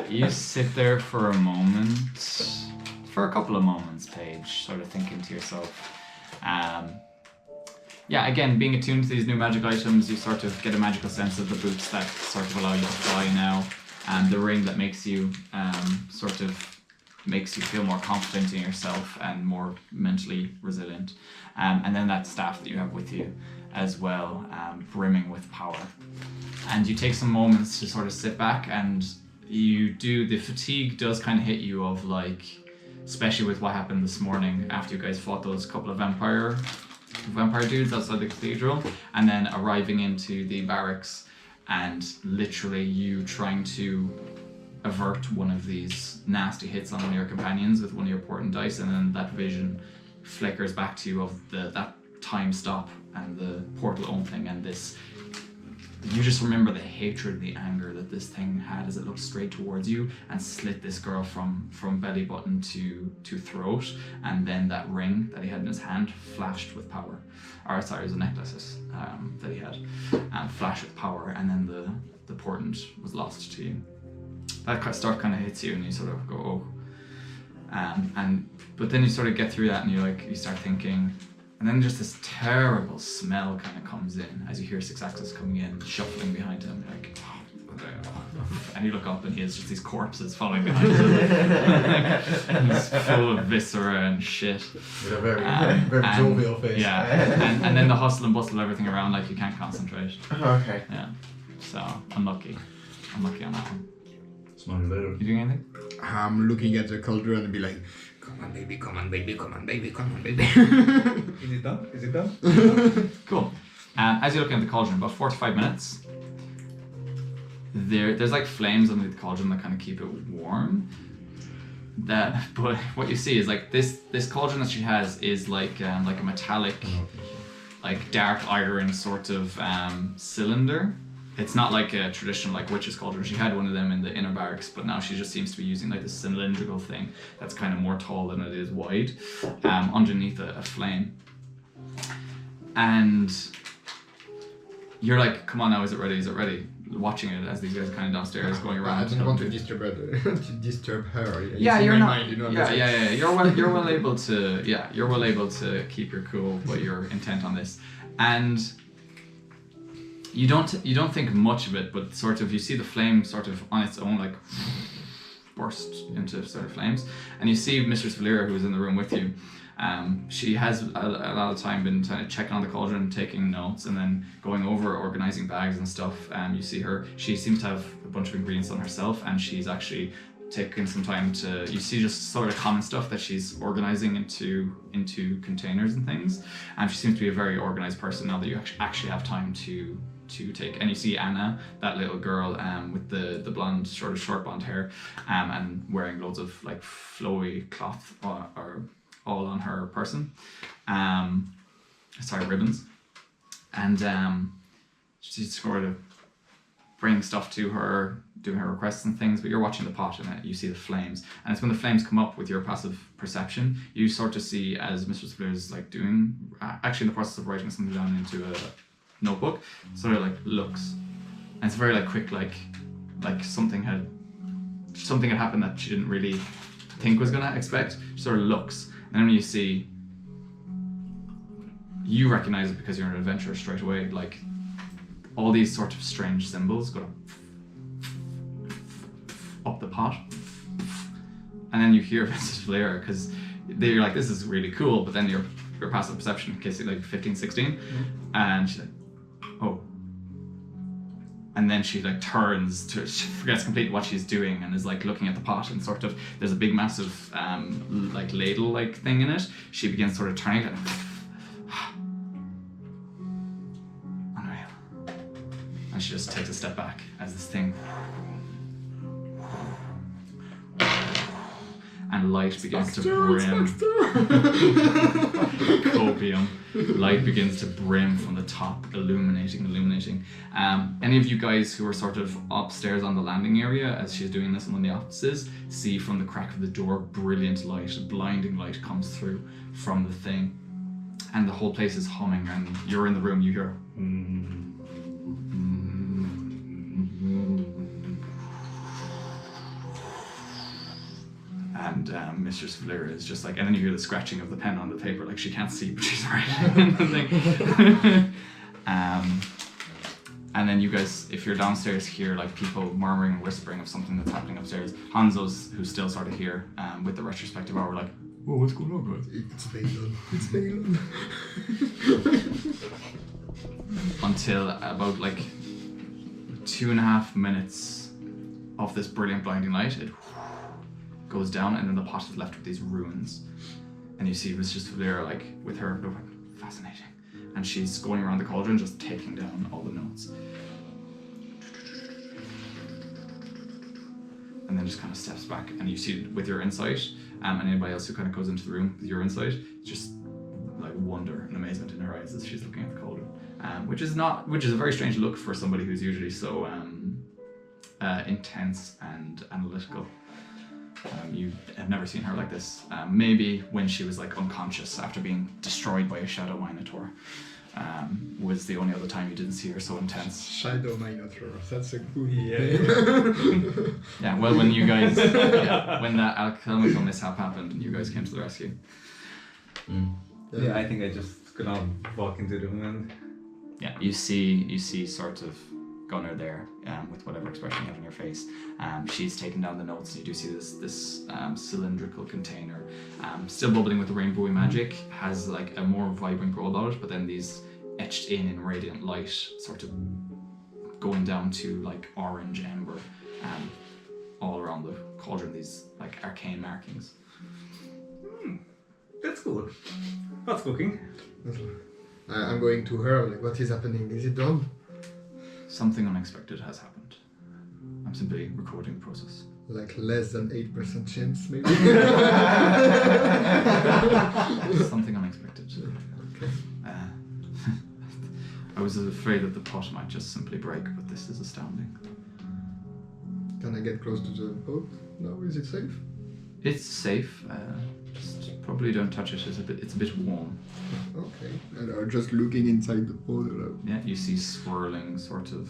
You sit there for a moment, for a couple of moments, Paige, sort of thinking to yourself. Yeah, again, being attuned to these new magic items, you sort of get a magical sense of the boots that sort of allow you to fly now, and the ring that makes you makes you feel more confident in yourself and more mentally resilient. And then that staff that you have with you as well, brimming with power. And you take some moments to sort of sit back, and the fatigue does kind of hit you of like, especially with what happened this morning after you guys fought those couple of vampire dudes outside the cathedral, and then arriving into the barracks and literally you trying to avert one of these nasty hits on one of your companions with one of your portent dice, and then that vision flickers back to you of that time stop and the portal opening and this you just remember the hatred, the anger that this thing had as it looked straight towards you and slit this girl from belly button to throat, and then that ring that he had in his hand flashed with power. Or sorry, it was a necklace that he had, flashed with power, and then the portent was lost to you. That stuff kind of hits you, and you sort of go, oh. But then you sort of get through that, and you start thinking. And then just this terrible smell kind of comes in as you hear Six Axis coming in, shuffling behind him. You're like, oh. And you look up and he has just these corpses following behind him. He's full of viscera and shit. With a very jovial face. Yeah, and then the hustle and bustle of everything around, like you can't concentrate. Okay. Yeah, so unlucky on that one. Smart little. You doing anything? I'm looking at the cauldron and be like, come on baby, come on baby, come on baby, come on baby. Is it done? Is it done? Cool. As you're looking at the cauldron, about 45 minutes, there's like flames underneath the cauldron that kind of keep it warm. But what you see is like this cauldron that she has is like a metallic, like dark iron sort of cylinder. It's not like a traditional like witch's cauldron. She had one of them in the inner barracks, but now she just seems to be using like this cylindrical thing that's kind of more tall than it is wide, underneath a flame. And you're like, come on now, is it ready? Is it ready? Watching it as these guys are kind of downstairs going around. I don't want to disturb her. Yeah, you're not. Mind, you know, yeah. You're well able to. Yeah, you're well able to keep your cool, but you're intent on this, and. You don't think much of it, but sort of you see the flame sort of on its own like burst into sort of flames, and you see Mistress Valera, who is in the room with you. She has a lot of time been kind of checking on the cauldron, taking notes, and then going over organizing bags and stuff. You see her; she seems to have a bunch of ingredients on herself, and she's actually taking some time to. You see just sort of common stuff that she's organizing into containers and things. She seems to be a very organized person now that you actually have time to take. And you see Anna, that little girl with the blonde, sort of short blonde hair, and wearing loads of like flowy cloth or all on her person. Ribbons. And she's sort of bringing stuff to her, doing her requests and things, but you're watching the pot and you see the flames. And it's when the flames come up with your passive perception, you sort of see as Mistress Blair is like doing, actually in the process of writing something down into a notebook, sort of like looks, and it's very like quick, like something had happened that she didn't really think was gonna expect. She sort of looks, and then when you recognize it because you're an adventurer straight away, like all these sort of strange symbols go up the pot, and then you hear Mrs. Valera, because you're like, this is really cool, but then your passive perception kicks it like 15, 16, and she's like, oh. And then she like turns to, she forgets completely what she's doing and is like looking at the pot, and sort of, there's a big massive like ladle like thing in it. She begins sort of turning it. Unreal. And she just takes a step back as this thing. And light begins to brim. Copium. Light begins to brim from the top, illuminating. Any of you guys who are sort of upstairs on the landing area as she's doing this in one of the offices, see from the crack of the door, brilliant light, blinding light comes through from the thing. And the whole place is humming, and you're in the room, you hear and Mistress Valera is just like, and then you hear the scratching of the pen on the paper, like she can't see, but she's writing the thing. And then you guys, if you're downstairs, hear like people murmuring and whispering of something that's happening upstairs. Hanzo's, who's still sort of here with the retrospective hour, like, whoa, what's going on, guys? It's Balon. It's Balon. Until about like 2.5 minutes of this brilliant blinding light, it goes down, and then the pot is left with these ruins. And you see Mistress Valera like with her notebook, fascinating. And she's going around the cauldron just taking down all the notes. And then just kind of steps back, and you see with your insight, and anybody else who kind of goes into the room with your insight, just like wonder and amazement in her eyes as she's looking at the cauldron. which is a very strange look for somebody who's usually so intense and analytical. You have never seen her like this. Maybe when she was like unconscious after being destroyed by a shadow minotaur, was the only other time you didn't see her so intense. Shadow Minotaur, that's a good name. Yeah, well, when you guys, when that alchemical mishap happened and you guys came to the rescue. Yeah, I think I just gonna walk into the room and... Yeah, you see sort of Gunnar there with whatever expression you have in your face. She's taken down the notes, and you do see this cylindrical container, still bubbling with the rainbowy magic, has like a more vibrant glow about it, but then these etched in radiant light, sort of going down to like orange ember, all around the cauldron. These like arcane markings. That's cool. What's cooking? I'm going to her, like, what is happening? Is it done? Something unexpected has happened. I'm simply recording the process. Like less than 8% chance, maybe? Something unexpected. Okay. I was afraid that the pot might just simply break, but this is astounding. Can I get close to the boat? No, is it safe? It's safe. Just probably don't touch it. It's a bit warm. Okay. And I'm just looking inside the boat. Yeah, you see swirling sort of.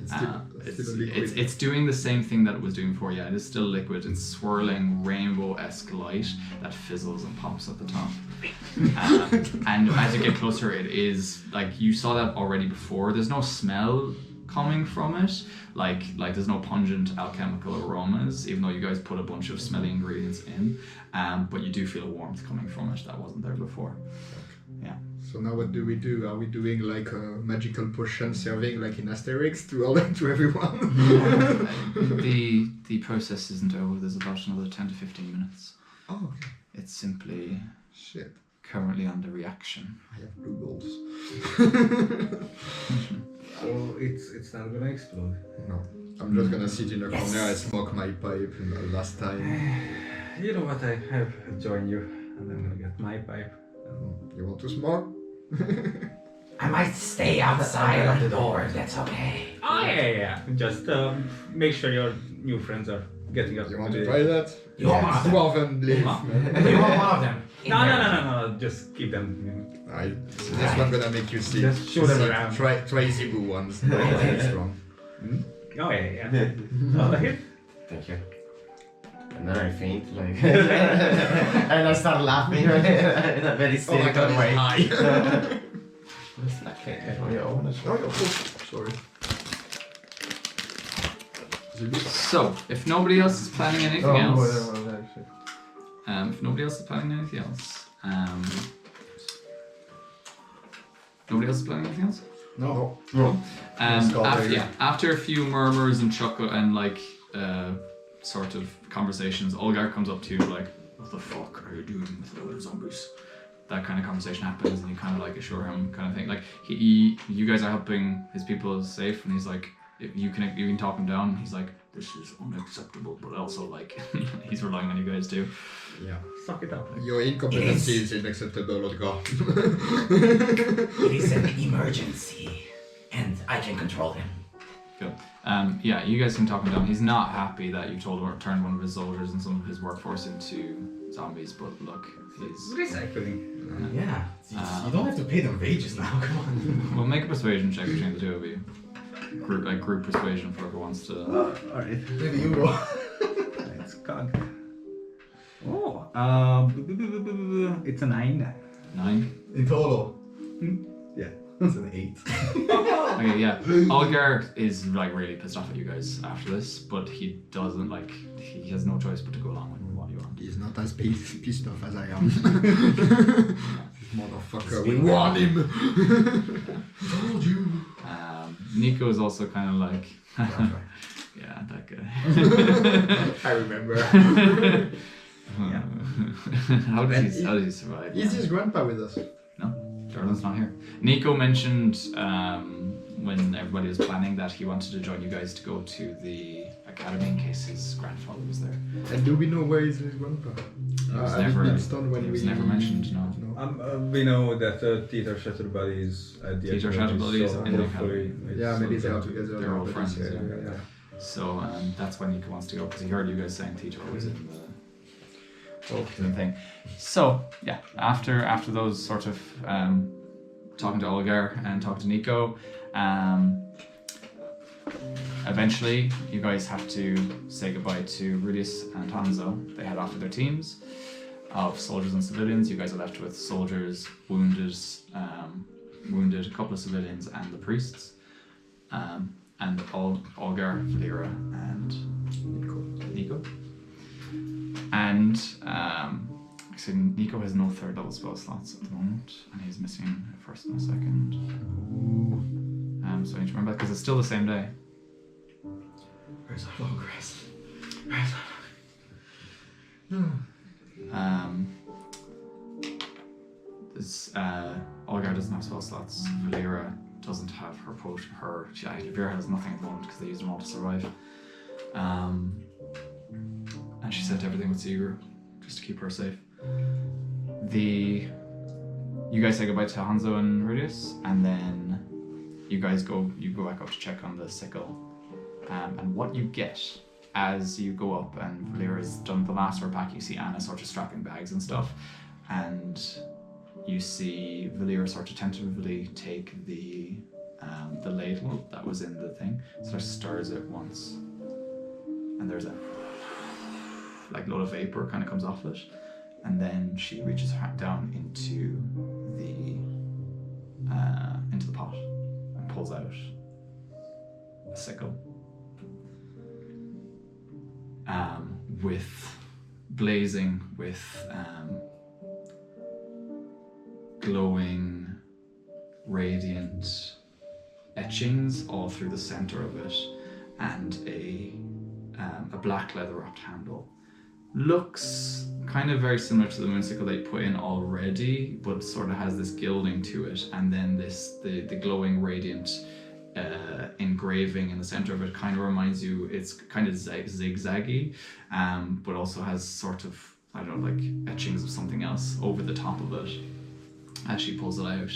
It's still liquid. It's doing the same thing that it was doing before. Yeah, it is still liquid. It's swirling rainbow-esque light that fizzles and pops at the top. And as you get closer, it is like you saw that already before. There's no smell coming from it, like there's no pungent alchemical aromas, even though you guys put a bunch of smelly ingredients in, but you do feel a warmth coming from it that wasn't there before. Yeah. So now what do? Are we doing like a magical potion serving like in Asterix to everyone? The process isn't over. There's about another 10 to 15 minutes. Oh, okay. It's simply Shit. currently under reaction. I have blue balls. So it's not gonna explode. No. I'm just gonna sit in a corner and smoke my pipe last time. You know what? I have joined you, and I'm gonna get my pipe. You want to smoke? I might stay outside of the door if that's okay. Oh yeah. Just make sure your new friends are getting up. You want to try that? You want one of them? Two of them, please. You want one of them? No. Just keep them. This one gonna make you see. Just show them around. Try Zebu ones. Very strong. Oh yeah. Oh, here. Thank you. And then I faint, like, and I start laughing in a very cynical way. Okay, Sorry. So, if nobody else is planning anything else, if nobody else is planning anything else, nobody else is planning anything else? No. After a few murmurs and chuckle and like sort of conversations, Olgar comes up to you like, "What the fuck are you doing with the other zombies?" That kind of conversation happens, and you kind of like assure him, kind of thing. Like you guys are helping his people safe, and he's like, if you can talk him down. He's like, "This is unacceptable," but also like he's relying on you guys too. Yeah. Suck it up. Your incompetency is unacceptable, Olga. It is an emergency, and I can control him. Good. You guys can talk him down. He's not happy that you turned one of his soldiers and some of his workforce into zombies, but look, he's... Recycling. Yeah. You don't have to pay them wages now, come on. We'll make a persuasion check between the two of you. Group persuasion for whoever wants to... Alright. Maybe you go. It's cog. Oh, it's a 9. 9? In total. Yeah. It's an 8. Okay, yeah. Olgar is like really pissed off at you guys after this, but he doesn't like... He has no choice but to go along with what you want. He's not as pissed off as I am. This motherfucker, we warned him! Told you. Nico is also kind of like... yeah, that guy. I remember. How does he survive? Is his grandpa with us? No, Jordan's not here. Nico mentioned when everybody was planning that he wanted to join you guys to go to the academy in case his grandfather was there. And do we know where is his grandpa? was I never, didn't stone when he was we never mentioned, no. We know that Teeter Shatterbody is at the Teeter Academy, Shatterbody is so in the hopefully it's Yeah, maybe they are something. together. They're all but friends, it's- yeah. So that's when Nico wants to go because he heard you guys saying Teeter was in the thing. So yeah, after those sort of talking to Olgar and talking to Nico, eventually you guys have to say goodbye to Udious and Hanzo. They head off with their teams of soldiers and civilians. You guys are left with soldiers, wounded, a couple of civilians, and the priests. And Olgar, Valera, and Nico. And actually, Nico has no third level spell slots at the moment, and he's missing a first and a second. So I need to remember that because it's still the same day. Where's our long rest? Where's Olgar doesn't have spell slots. Valera doesn't have her potion. Valera has nothing at the moment because they used them all to survive. And she sent everything with Seeger just to keep her safe. You guys say goodbye to Hanzo and Udious, and then you go back up to check on the sickle. And what you get as you go up and Valera's done the last of her pack, you see Anna sort of strapping bags and stuff, and you see Valera sort of tentatively take the ladle that was in the thing, sort of stirs it once, and there's a load of vapor kind of comes off it, and then she reaches her hand down into the pot and pulls out a sickle. Blazing with glowing, radiant etchings all through the center of it, and a black leather wrapped handle. Looks kind of very similar to the moonsicle they put in already, but sort of has this gilding to it, and then the glowing radiant engraving in the center of it kind of reminds you, it's kind of zigzaggy, but also has sort of, I don't know, like etchings of something else over the top of it as she pulls it out.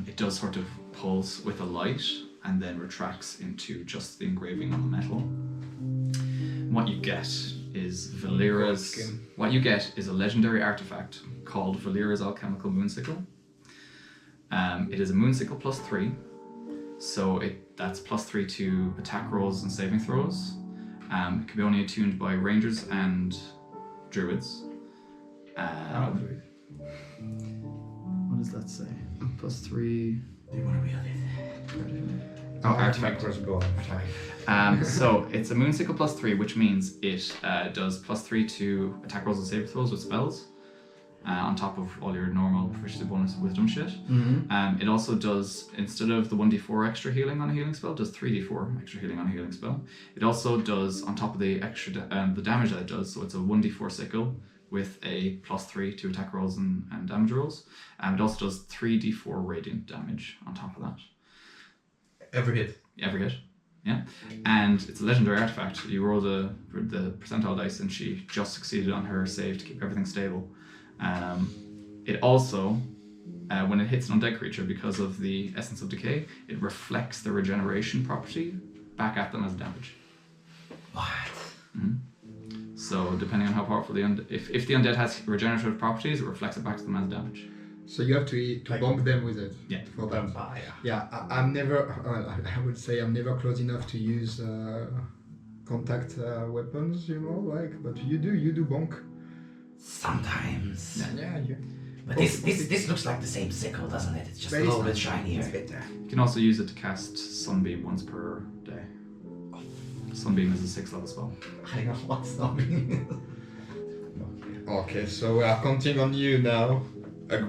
It does sort of pulse with a light and then retracts into just the engraving on the metal. What you get is Valera's. What you get is a legendary artifact called Valera's Alchemical Moonsicle. It is a moonsicle +3. So that's +3 to attack rolls and saving throws. It can be only attuned by rangers and druids. What does that say? +3. Do you want to read it? Oh, artifact. So it's a moonsicle +3, which means it does +3 to attack rolls and saving throws with spells. On top of all your normal proficiency bonus wisdom shit. It also does, instead of the 1d4 extra healing on a healing spell, does 3d4 extra healing on a healing spell. It also does, on top of the extra the damage that it does, so it's a 1d4 sickle with a +3 to attack rolls and damage rolls. It also does 3d4 radiant damage on top of that. Every hit. Every hit, yeah. And it's a legendary artifact. You roll the percentile dice, and she just succeeded on her save to keep everything stable. It also, when it hits an undead creature, because of the Essence of Decay, it reflects the regeneration property back at them as damage. What? So depending on how powerful the undead, if the undead has regenerative properties, it reflects it back to them as damage. So you have to bump them with it. Yeah. For that. Vampire. Yeah, I'm never. I would say I'm never close enough to use contact weapons. But you do bonk. Sometimes. Yeah. But this looks like the same sickle, doesn't it? It's just a little bit shinier. You can also use it to cast Sunbeam once per day. Sunbeam is a 6th level spell. I know what's something. Okay, so we are counting on you now.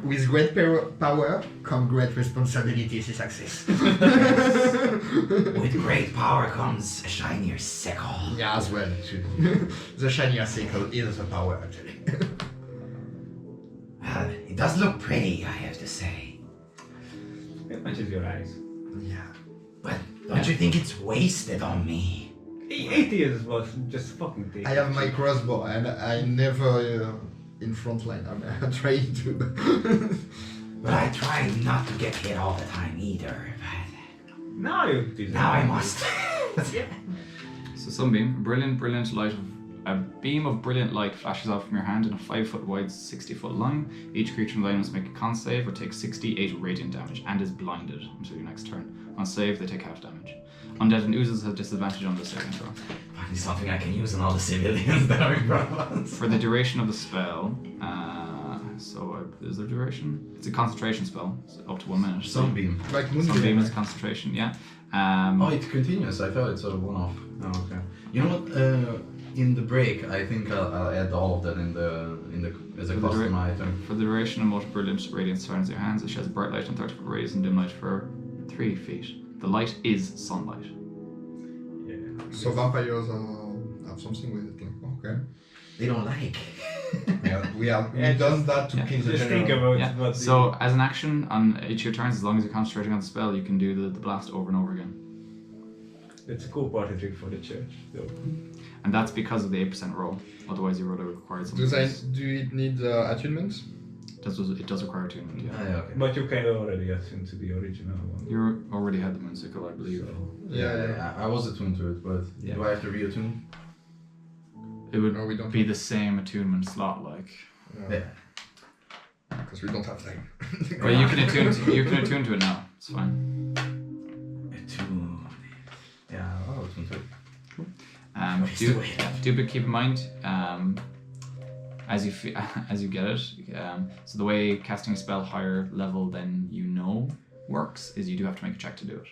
With great power come great responsibilities and success. With great power comes a shinier sickle. Yeah, as well. The shinier sickle is the power, actually. Well, it does look pretty, I have to say. It matches your eyes. Yeah. But don't you think it's wasted on me? 80 years was just fucking take. I have my crossbow and I never in front line. I'm trying to. But I try not to get hit all the time either. But Now you deserve now I it. must. So sunbeam, brilliant light. A beam of brilliant light flashes out from your hand in a 5-foot wide, 60-foot line. Each creature in the line must make a con save or take 68 radiant damage and is blinded until your next turn. On save, they take half damage. Undead and oozes have disadvantage on the saving throw. Finally something I can use on all the civilians that are in front of us. For the duration of the spell, is there duration? It's a concentration spell, so up to 1 minute. Sunbeam. Like Sunbeam is concentration, yeah. Oh, it continues. I thought it's a one-off. Oh, okay. You know what? In the break, I think I'll add all of that in the as a For the custom item. For the duration of most brilliant radiance surrounds your hands, it sheds bright light and 30-foot rays and dim light for 3 feet. The light is sunlight. Yeah. So vampires have something with it. Like, okay. They don't like. We have Yeah, done that to yeah. kill the Just think general. about Yeah. what So as an action on each of your turns, as long as you're concentrating on the spell, you can do the blast over and over again. it's a cool party trick for the church. So. And that's because of the 8% roll. Otherwise, you would have required something. Do else. it need attunements? It does require attunement, yeah. Ah, yeah, okay. But you can already attune to the original one. You already had the moonsicle, I believe. Yeah. I was attuned to it, but Yeah. do I have to reattune? It would No, we don't. be the same attunement slot, like. Because we don't have time. Well, you can attune to it now. It's fine. Yeah, I'll attune to it. But keep in mind, as you get it. So the way casting a spell higher level than you know works is you do have to make a check to do it.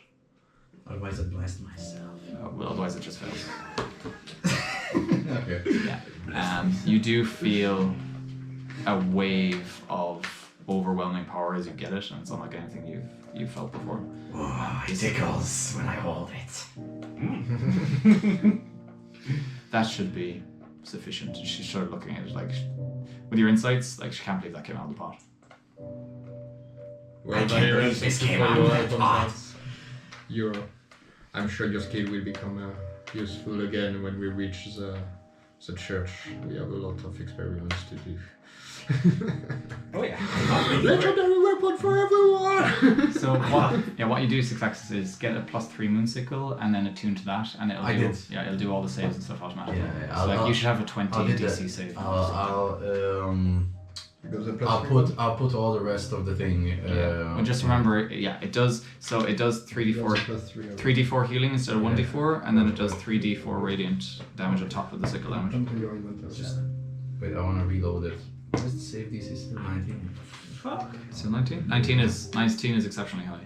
Otherwise I blast myself. Well, otherwise it just fails. Okay. Yeah. You do feel a wave of overwhelming power as you get it, and it's unlike anything you've felt before. Oh, it tickles when I hold it. That should be sufficient. She started looking at it like, with your insights, like she can't believe that came out of the pot. Well, I can't believe this came out of that pot. I'm sure your skill will become useful again when we reach the church. We have a lot of experiments to do. Oh yeah. Legendary weapon for everyone! So what you do 6 axis is get a +3 moonsicle and then attune to that, and it'll do all the saves and stuff automatically. Yeah, So you should have a 20 I'll do DC that. save. I'll put all the rest of the thing. Well, just remember, it does 3d4 3d4 healing instead of 1d4, and then it does 3d4 radiant damage on top of the sickle damage. Wait, I want to reload it. What's the save DC? Still 19. Fuck. So 19 is exceptionally high.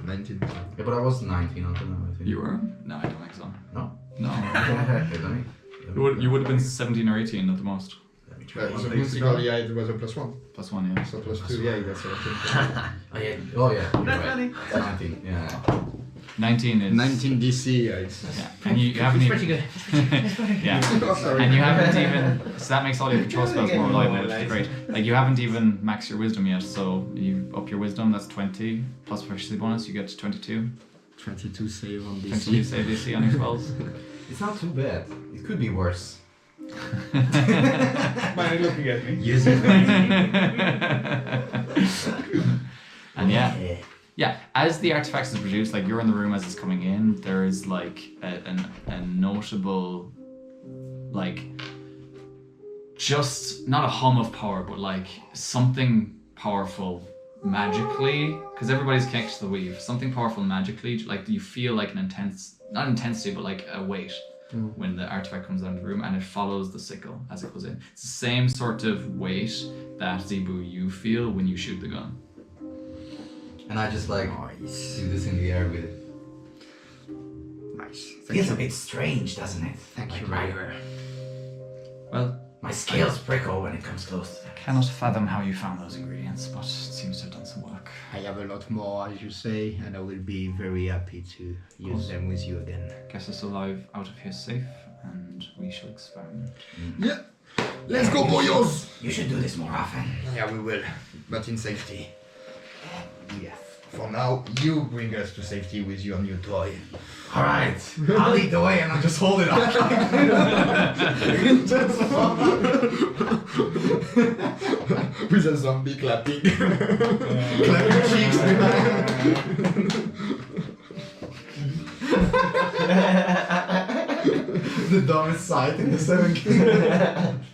19. Yeah, but I was 19 until now, I think. You were? No, I don't think so. No? No. Okay, let me You would have been 17 or 18 at the most. Let me try The one. musical, yeah, it was a +1. +1, yeah. So +2, yeah, that's what Oh yeah, you're right. It's 19, yeah. 19 is 19 DC, yeah, it's... Yeah, and you haven't even. good. Yeah, Sorry. and you haven't even. So that makes all your control spells more reliable, which is great. Like you haven't even maxed your wisdom yet, so you up your wisdom. That's 20 plus proficiency bonus. You get 22. 22 save on 22 save DC on your spells. It's not too bad. It could be worse. Why are you looking at me? Use it. And yeah, as the artifacts is produced, like you're in the room as it's coming in, there is like a notable, like, just not a hum of power, but like something powerful magically, because everybody's connected to the weave. Something powerful magically, like you feel like an intense, not intensity, but like a weight when the artifact comes out of the room, and it follows the sickle as it goes in. It's the same sort of weight that Zebu you feel when you shoot the gun. And I just like do this in the air with it. Nice. Feels a bit strange, doesn't it? Thank you, Like Ryder. Well, my scales prickle when it comes close to that. cannot fathom how you found those ingredients, but it seems to have done some work. I have a lot more, as you say, and I will be very happy to use them with you again. Guess us alive out of here safe, and we shall experiment. Yeah! Let's go, boyos! You should do this more often. Yeah, we will, but in safety. Yes. For now, you bring us to safety with your new toy. Alright, I'll lead the way and I'll just hold it up. There's a zombie clapping. Clapping cheeks behind. The dumbest sight in the 7 Kingdoms.